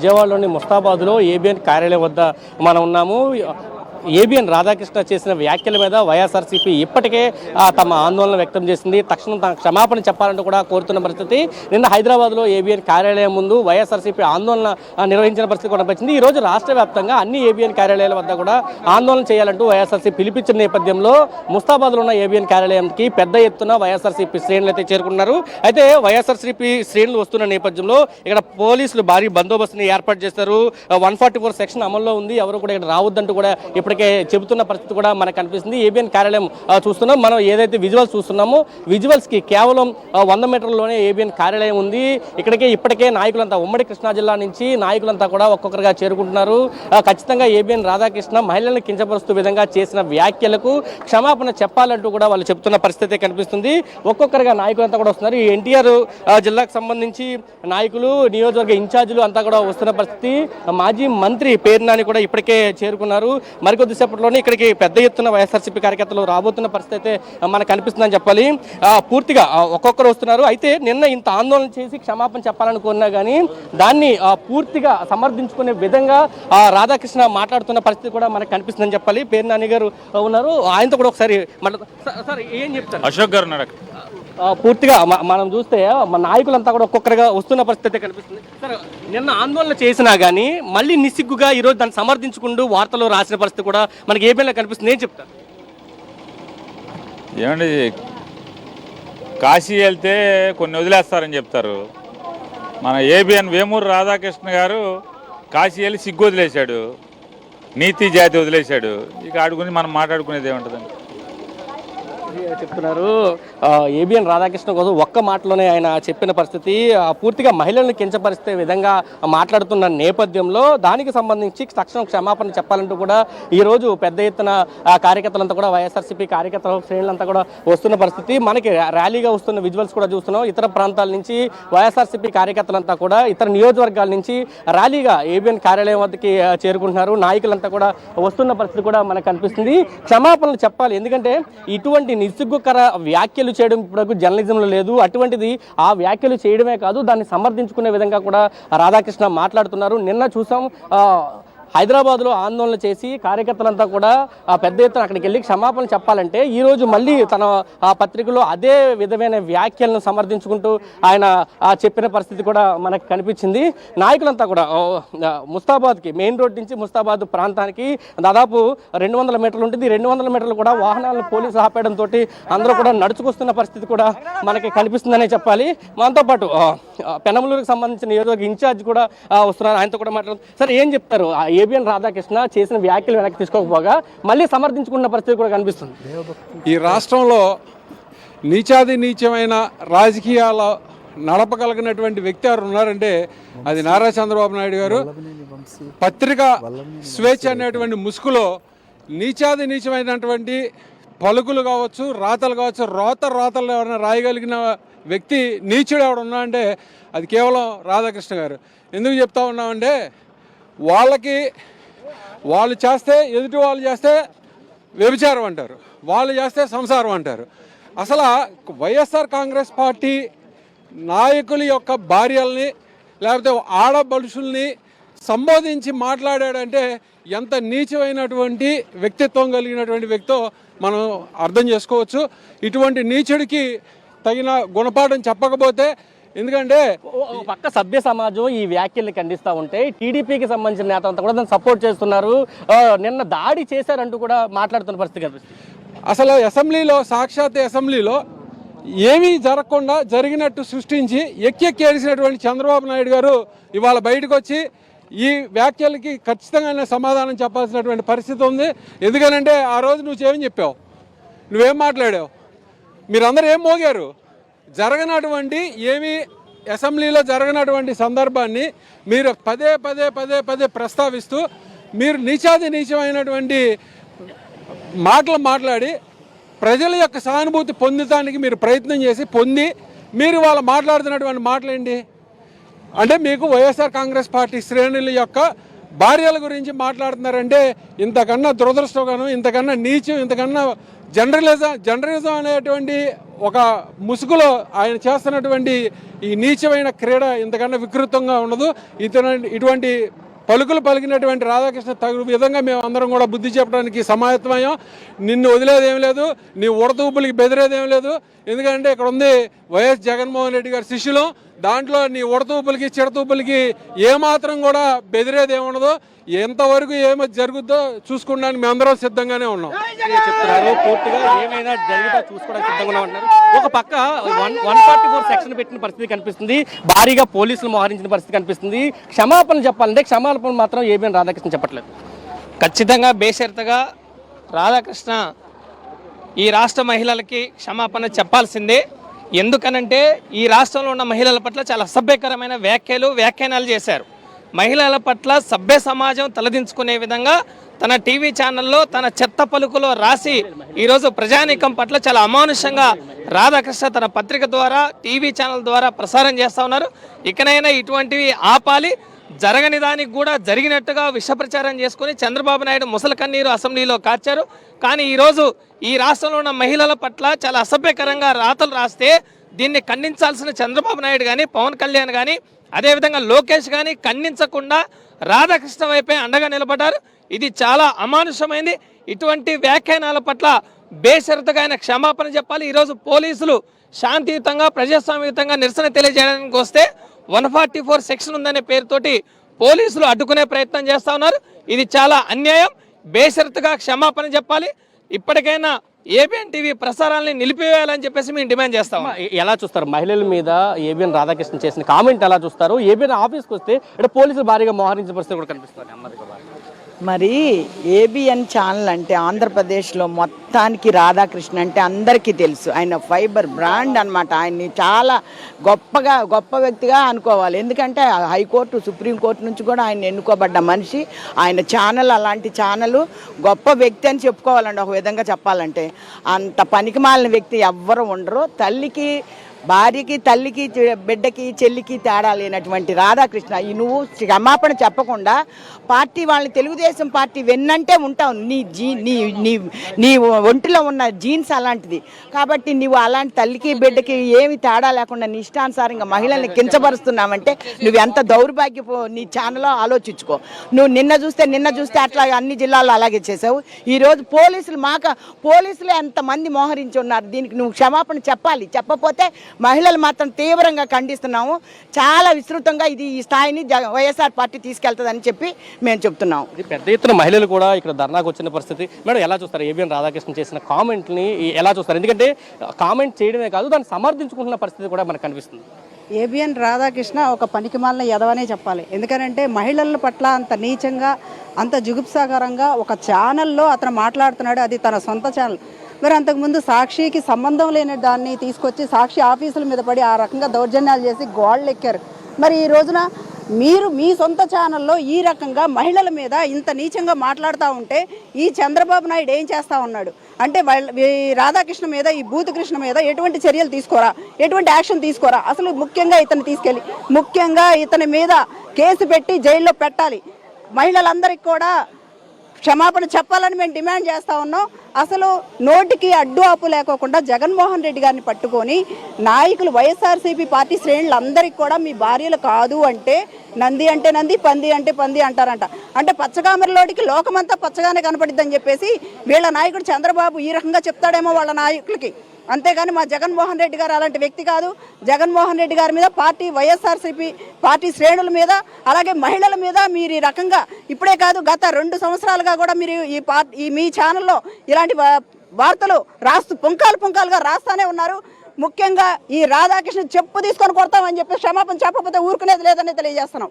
విజయవాడలోని ముస్తాబాద్లో ఏబిఎన్ కార్యాలయం వద్ద మనం ఉన్నాము. ఏబిఎన్ రాధాకృష్ణ చేసిన వ్యాఖ్యల మీద వైఎస్ఆర్సీపీ ఇప్పటికే తమ ఆందోళన వ్యక్తం చేసింది. తక్షణం తన క్షమాపణ చెప్పాలంటూ కూడా కోరుతున్న పరిస్థితి. నిన్న హైదరాబాద్లో ఏబిఎన్ కార్యాలయం ముందు వైఎస్ఆర్సీపీ ఆందోళన నిర్వహించిన పరిస్థితి కనిపించింది. ఈ రోజు రాష్ట్ర వ్యాప్తంగా అన్ని ఏబిఎన్ కార్యాలయాల వద్ద కూడా ఆందోళన చేయాలంటూ వైఎస్ఆర్సీపీ పిలిపించిన నేపథ్యంలో ముస్తాబాద్లో ఉన్న ఏబిఎన్ కార్యాలయానికి పెద్ద ఎత్తున వైఎస్ఆర్సీపీ శ్రేణులు అయితే చేరుకున్నారు. అయితే వైఎస్ఆర్సీపీ శ్రేణులు వస్తున్న నేపథ్యంలో ఇక్కడ పోలీసులు భారీ బందోబస్తుని ఏర్పాటు చేస్తారు. 144 సెక్షన్ అమల్లో ఉంది. ఎవరు కూడా ఇక్కడ రావద్దంటూ కూడా ఇప్పటికే చెబుతున్న పరిస్థితి కూడా మనకు కనిపిస్తుంది. ఏబిఎన్ కార్యాలయం చూస్తున్నాం. మనం ఏదైతే విజువల్స్ చూస్తున్నామో విజువల్స్ కి కేవలం 100 మీటర్లలోనే ఏబిఎన్ కార్యాలయం ఉంది. ఇప్పటికే నాయకులంతా ఉమ్మడి కృష్ణా జిల్లా నుంచి నాయకులంతా కూడా ఒక్కొక్కరుగా చేరుకుంటున్నారు. ఖచ్చితంగా ఏబిఎన్ రాధాకృష్ణ మహిళలను కించపరుస్తూ విధంగా చేసిన వ్యాఖ్యలకు క్షమాపణ చెప్పాలంటూ కూడా వాళ్ళు చెబుతున్న పరిస్థితి కనిపిస్తుంది. ఒక్కొక్కరుగా నాయకులంతా కూడా వస్తున్నారు. ఈ ఎన్టీఆర్ జిల్లాకు సంబంధించి నాయకులు, నియోజకవర్గ ఇన్ఛార్జీలు అంతా కూడా వస్తున్న పరిస్థితి. మాజీ మంత్రి పేర్నాని కూడా ఇప్పటికే చేరుకున్నారు. మరికొద్దిసేపట్లోనే ఇక్కడికి పెద్ద ఎత్తున వైఎస్ఆర్సీపీ కార్యకర్తలు రాబోతున్న పరిస్థితి అయితే మనకు కనిపిస్తుందని చెప్పాలి. పూర్తిగా ఒక్కొక్కరు వస్తున్నారు. అయితే నిన్న ఇంత ఆందోళన చేసి క్షమాపణ చెప్పాలనుకున్నా కానీ దాన్ని పూర్తిగా సమర్థించుకునే విధంగా రాధాకృష్ణ మాట్లాడుతున్న పరిస్థితి కూడా మనకు కనిపిస్తుందని చెప్పాలి. పేర్నాని గారు ఉన్నారు. ఆయనతో కూడా ఒకసారి సార్ ఏం చెప్తారు? అశోక్ గారు పూర్తిగా మనం చూస్తే మన నాయకులంతా కూడా ఒక్కొక్కరుగా వస్తున్న పరిస్థితి కనిపిస్తుంది. సరే, నిన్న ఆందోళన చేసినా కానీ మళ్ళీ నిస్సిగ్గుగా ఈరోజు దాన్ని సమర్థించుకుంటూ వార్తలు రాసిన పరిస్థితి కూడా మనకి ఏపీలో కనిపిస్తుంది. ఏం చెప్తారు? ఏమండి, కాశీ వెళ్తే కొన్ని వదిలేస్తారని చెప్తారు. మన ఏబిఎన్ వేమూరు రాధాకృష్ణ గారు కాశీ వెళ్ళి సిగ్గు వదిలేశాడు, నీతి జాతి వదిలేశాడు. ఇక ఆడి గురించి మనం మాట్లాడుకునేది ఏముంటుందండి చెప్తున్నారు. ఏబిఎన్ రాధాకృష్ణ కోసం ఒక్క మాటలోనే ఆయన చెప్పిన పరిస్థితి. పూర్తిగా మహిళలను కించపరిస్తే విధంగా మాట్లాడుతున్న నేపథ్యంలో దానికి సంబంధించి తక్షణం క్షమాపణ చెప్పాలంటూ కూడా ఈరోజు పెద్ద ఎత్తున కార్యకర్తలంతా కూడా వైఎస్ఆర్సీపీ కార్యకర్తల శ్రేణులంతా కూడా వస్తున్న పరిస్థితి. మనకి ర్యాలీగా వస్తున్న విజువల్స్ కూడా చూస్తున్నాం. ఇతర ప్రాంతాల నుంచి వైఎస్ఆర్సీపీ కార్యకర్తలంతా కూడా ఇతర నియోజకవర్గాల నుంచి ర్యాలీగా ఏబిఎన్ కార్యాలయం వద్దకి చేరుకుంటున్నారు. నాయకులంతా కూడా వస్తున్న పరిస్థితి కూడా మనకు కనిపిస్తుంది. క్షమాపణలు చెప్పాలి. ఎందుకంటే ఇటువంటి నిస్సిగ్గుకర వ్యాఖ్యలు చేయడం ఇప్పుడు జర్నలిజంలో లేదు. అటువంటిది ఆ వ్యాఖ్యలు చేయడమే కాదు, దాన్ని సమర్థించుకునే విధంగా కూడా రాధాకృష్ణ మాట్లాడుతున్నారు. నిన్న చూసాం హైదరాబాద్లో ఆందోళన చేసి కార్యకర్తలంతా కూడా పెద్ద ఎత్తున అక్కడికి వెళ్ళి క్షమాపణ చెప్పాలంటే ఈరోజు మళ్ళీ తన పత్రికలో అదే విధమైన వ్యాఖ్యలను సమర్థించుకుంటూ ఆయన చెప్పిన పరిస్థితి కూడా మనకు కనిపించింది. నాయకులంతా కూడా ముస్తాబాద్కి మెయిన్ రోడ్ నుంచి ముస్తాబాద్ ప్రాంతానికి దాదాపు 200 మీటర్లు ఉంటుంది. 200 మీటర్లు కూడా వాహనాలను పోలీసులు ఆపేయడంతో అందరూ కూడా నడుచుకొస్తున్న పరిస్థితి కూడా మనకి కనిపిస్తుందనే చెప్పాలి. మనతో పాటు పెనమలూరుకి సంబంధించిన నియోజకవర్గ ఇన్ఛార్జ్ కూడా వస్తున్నారు. ఆయనతో కూడా మాట్లాడుతున్నారు. సార్, ఏం చెప్తారు? ఏబిఎన్ రాధాకృష్ణ చేసిన వ్యాఖ్యలు వెనక్కి తీసుకోకపోగా మళ్ళీ సమర్థించుకున్న పరిస్థితి కూడా కనిపిస్తుంది. ఈ రాష్ట్రంలో నీచాది నీచమైన రాజకీయాల నడపగలిగినటువంటి వ్యక్తి ఎవరు ఉన్నారంటే అది నారా చంద్రబాబు నాయుడు గారు. పత్రికా స్వేచ్ఛ అనేటువంటి ముసుగులో నీచాది నీచమైనటువంటి పలుకులు కావచ్చు, రాతలు కావచ్చు, రాతలు ఎవరైనా రాయగలిగిన వ్యక్తి నీచుడు ఎవడు ఉన్నా అంటే అది కేవలం రాధాకృష్ణ గారు. ఎందుకు చెప్తా ఉన్నామంటే వాళ్ళు చేస్తే ఎదుటి వాళ్ళు చేస్తే వ్యభిచారం అంటారు, వాళ్ళు చేస్తే సంసారం అంటారు. అసలు వైఎస్ఆర్ కాంగ్రెస్ పార్టీ నాయకుల యొక్క భార్యల్ని లేకపోతే ఆడబడుషుల్ని సంబోధించి మాట్లాడాడంటే ఎంత నీచమైనటువంటి వ్యక్తిత్వం కలిగినటువంటి వ్యక్తో మనం అర్థం చేసుకోవచ్చు. ఇటువంటి నీచుడికి తగిన గుణపాఠం చెప్పకపోతే, ఎందుకంటే పక్క సభ్య సమాజం ఈ వ్యాఖ్యల్ని ఖండిస్తూ ఉంటే టీడీపీకి సంబంధించిన నేతలంతా కూడా దాన్ని సపోర్ట్ చేస్తున్నారు. నిన్న దాడి చేశారంటూ కూడా మాట్లాడుతున్న పరిస్థితి కనిపిస్తుంది. అసలు సాక్షాత్ అసెంబ్లీలో ఏమీ జరగకుండా జరిగినట్టు సృష్టించి ఎక్కి ఏడిసినటువంటి చంద్రబాబు నాయుడు గారు ఇవాళ బయటకు వచ్చి ఈ వ్యాఖ్యలకి ఖచ్చితంగా సమాధానం చెప్పాల్సినటువంటి పరిస్థితి ఉంది. ఎందుకనంటే ఆ రోజు నువ్వేం చెప్పావు, నువ్వేం మాట్లాడావు, మీరందరూ ఏం మోగారు? జరగనటువంటి అసెంబ్లీలో జరగనటువంటి సందర్భాన్ని మీరు పదే ప్రస్తావిస్తూ మీరు నీచమైనటువంటి మాటలు మాట్లాడి ప్రజల యొక్క సానుభూతి పొందడానికి మీరు ప్రయత్నం చేసి మీరు వాళ్ళు మాట్లాడుతున్నటువంటి మాటలేంటి అంటే మీకు వైఎస్ఆర్ కాంగ్రెస్ పార్టీ శ్రేణుల యొక్క భార్యల గురించి మాట్లాడుతున్నారంటే ఇంతకన్నా దురదృష్టంగాను, ఇంతకన్నా నీచం, ఇంతకన్నా జర్నలిజం అనేటువంటి ఒక ముసుగులో ఆయన చేస్తున్నటువంటి ఈ నీచమైన క్రీడ ఇంతకన్నా వికృతంగా ఉండదు. ఇటువంటి పలుకులు పలికినటువంటి రాధాకృష్ణ తగు విధంగా మేము అందరం కూడా బుద్ధి చెప్పడానికి సమాయత్తమయ్యాం. నిన్ను వదిలేదేం లేదు, నీ ఉడతూపులకి బెదిరేదేం లేదు. ఎందుకంటే ఇక్కడ ఉంది వైఎస్ జగన్మోహన్ రెడ్డి గారి శిష్యులు. దాంట్లో నీ ఉడతూపులకి చిడతూపులకి ఏమాత్రం కూడా బెదిరేదేం ఉండదు. ఎంతవరకు ఏమో జరుగుద్దో చూసుకోవడానికి మేమందరం సిద్ధంగానే ఉన్నాం. చెప్తున్నారు పూర్తిగా ఏమైనా జరిగితే చూసుకోవడానికి సిద్ధంగా ఉంటున్నారు. ఒక పక్క 144 సెక్షన్ పెట్టిన పరిస్థితి కనిపిస్తుంది, భారీగా పోలీసులు మోహరించిన పరిస్థితి కనిపిస్తుంది. క్షమాపణ చెప్పాలంటే క్షమాపణ మాత్రం ఏబిఎన్ రాధాకృష్ణ చెప్పట్లేదు. ఖచ్చితంగా బేషరతుగా రాధాకృష్ణ ఈ రాష్ట్ర మహిళలకి క్షమాపణ చెప్పాల్సిందే. ఎందుకనంటే ఈ రాష్ట్రంలో ఉన్న మహిళల పట్ల చాలా అసభ్యకరమైన వ్యాఖ్యానాలు చేశారు. మహిళల పట్ల సభ్య సమాజం తలదించుకునే విధంగా తన టీవీ ఛానల్లో తన చెత్త పలుకులో రాసి ఈరోజు ప్రజానీకం పట్ల చాలా అమానుషంగా రాధాకృష్ణ తన పత్రిక ద్వారా టీవీ ఛానల్ ద్వారా ప్రసారం చేస్తూ ఉన్నారు. ఇకనైనా ఇటువంటివి ఆపాలి. జరగని దానికి కూడా జరిగినట్టుగా విష ప్రచారం చేసుకుని చంద్రబాబు నాయుడు ముసలి కన్నీరు అసెంబ్లీలో కార్చారు. కానీ ఈరోజు ఈ రాష్ట్రంలో ఉన్న మహిళల పట్ల చాలా అసభ్యకరంగా రాతలు రాస్తే దీన్ని ఖండించాల్సిన చంద్రబాబు నాయుడు కానీ పవన్ కళ్యాణ్ కానీ అదేవిధంగా లోకేష్ కానీ ఖండించకుండా రాధాకృష్ణ వైపే అండగా నిలబడ్డారు. ఇది చాలా అమానుషమైంది. ఇటువంటి వ్యాఖ్యానాల పట్ల బేషరతుగా ఆయన క్షమాపణ చెప్పాలి. ఈరోజు పోలీసులు శాంతియుతంగా ప్రజాస్వామ్యయుతంగా నిరసన తెలియజేయడానికి వస్తే 144 సెక్షన్ ఉందనే పేరుతోటి పోలీసులు అడ్డుకునే ప్రయత్నం చేస్తూ ఉన్నారు. ఇది చాలా అన్యాయం. బేషరతుగా క్షమాపణ చెప్పాలి. ఇప్పటికైనా ఏబిఎన్ టీవీ ప్రసారాలని నిలిపివేయాలని చెప్పేసి మేము డిమాండ్ చేస్తాం. ఎలా చూస్తారు మహిళల మీద ఏబిఎన్ రాధాకృష్ణ చేసిన కామెంట్ ఎలా చూస్తారు? ఏబిఎన్ ఆఫీస్కి వస్తే అంటే పోలీసులు భారీగా మోహరించిన పరిస్థితి కూడా కనిపిస్తుంది అన్నది కదా. మరి ఏబిఎన్ ఛానల్ అంటే ఆంధ్రప్రదేశ్లో మొత్తానికి రాధాకృష్ణ అంటే అందరికీ తెలుసు. ఆయన ఫైబర్ బ్రాండ్ అన్నమాట. ఆయన్ని చాలా గొప్ప వ్యక్తిగా అనుకోవాలి. ఎందుకంటే హైకోర్టు సుప్రీంకోర్టు నుంచి కూడా ఆయన ఎన్నుకోబడ్డ మనిషి. ఆయన ఛానల్ అలాంటి ఛానల్ గొప్ప వ్యక్తి అని చెప్పుకోవాలండి. ఒక విధంగా చెప్పాలంటే అంత పనికిమాలిన వ్యక్తి ఎవ్వరు ఉండరు. భార్యకి తల్లికి బిడ్డకి చెల్లికి తేడా లేనటువంటి రాధాకృష్ణ ఈ నువ్వు క్షమాపణ చెప్పకుండా పార్టీ వాళ్ళని తెలుగుదేశం పార్టీ వెన్నంటే ఉంటావు. నీ ఒంటిలో ఉన్న జీన్స్ అలాంటిది కాబట్టి నువ్వు అలాంటి తల్లికి బిడ్డకి ఏమి తేడా లేకుండా నీ ఇష్టానుసారంగా మహిళల్ని కించపరుస్తున్నావంటే నువ్వు ఎంత దౌర్భాగ్యపు నీ ఛానల్లో ఆలోచించుకో. నువ్వు నిన్న చూస్తే అట్లా అన్ని జిల్లాల్లో అలాగే చేసావు. ఈరోజు పోలీసులు ఎంతమంది మోహరించి ఉన్నారు. దీనికి నువ్వు క్షమాపణ చెప్పాలి. చెప్పకపోతే మహిళలు మాత్రం తీవ్రంగా ఖండిస్తున్నాము. చాలా విస్తృతంగా ఈ స్థాయిని వైఎస్ఆర్ పార్టీ తీసుకెళ్తుందని చెప్పి మేము చెప్తున్నాం. పెద్ద ఎత్తున మహిళలు కూడా ఇక్కడ ధర్నాకు వచ్చిన పరిస్థితి. మేడం ఎలా చూస్తారు ఏబిఎన్ రాధాకృష్ణ చేసిన కామెంట్ని ఎలా చూస్తారు? ఎందుకంటే కామెంట్ చేయడమే కాదు దాన్ని సమర్థించుకుంటున్న పరిస్థితి కూడా మనకు కనిపిస్తుంది. ఏబిఎన్ రాధాకృష్ణ ఒక పనికిమాలిన ఎదవనే చెప్పాలి. ఎందుకంటే మహిళల పట్ల అంత నీచంగా అంత జుగుప్సాకరంగా ఒక ఛానల్లో అతను మాట్లాడుతున్నాడు. అది తన సొంత ఛానల్. మరి అంతకుముందు సాక్షికి సంబంధం లేని దాన్ని తీసుకొచ్చి సాక్షి ఆఫీసుల మీద పడి ఆ రకంగా దౌర్జన్యాలు చేసి గోడలు ఎక్కారు. మరి ఈ రోజున మీరు మీ సొంత ఛానల్లో ఈ రకంగా మహిళల మీద ఇంత నీచంగా మాట్లాడుతూ ఉంటే ఈ చంద్రబాబు నాయుడు ఏం చేస్తూ ఉన్నాడు అంటే రాధాకృష్ణ మీద ఈ బూతు కృష్ణ మీద ఎటువంటి చర్యలు తీసుకోరా, ఎటువంటి యాక్షన్ తీసుకోరా? అసలు ముఖ్యంగా ఇతని మీద కేసు పెట్టి జైల్లో పెట్టాలి. మహిళలందరికీ కూడా క్షమాపణ చెప్పాలని మేము డిమాండ్ చేస్తూ ఉన్నాం. అసలు నోటికి అడ్డు ఆపు లేకోకుండా జగన్మోహన్ రెడ్డి గారిని పట్టుకొని నాయకులు వైఎస్ఆర్సీపీ పార్టీ శ్రేణులందరికీ కూడా మీ భార్యలు కాదు అంటే నంది అంటే నంది, పంది అంటే పంది అంటారంట. అంటే పచ్చకామెరలోడికి లోకమంతా పచ్చగానే కనపడిద్దని చెప్పేసి వీళ్ళ నాయకుడు చంద్రబాబు ఈ రకంగా చెప్తాడేమో వాళ్ళ నాయకులకి. అంతేగాని మా జగన్మోహన్ రెడ్డి గారు అలాంటి వ్యక్తి కాదు. జగన్మోహన్ రెడ్డి గారి మీద వైఎస్ఆర్సీపీ పార్టీ శ్రేణుల మీద అలాగే మహిళల మీద మీరు ఈ రకంగా ఇప్పుడే కాదు గత 2 సంవత్సరాలుగా కూడా మీరు మీ ఛానల్లో ఇలాంటి వార్తలు పుంకాలుగా రాస్తానే ఉన్నారు. ముఖ్యంగా ఈ రాధాకృష్ణ చెప్పు తీసుకొని కొడతామని చెప్పి క్షమాపణ చెప్పకపోతే ఊరుకునేది లేదని తెలియజేస్తున్నాం.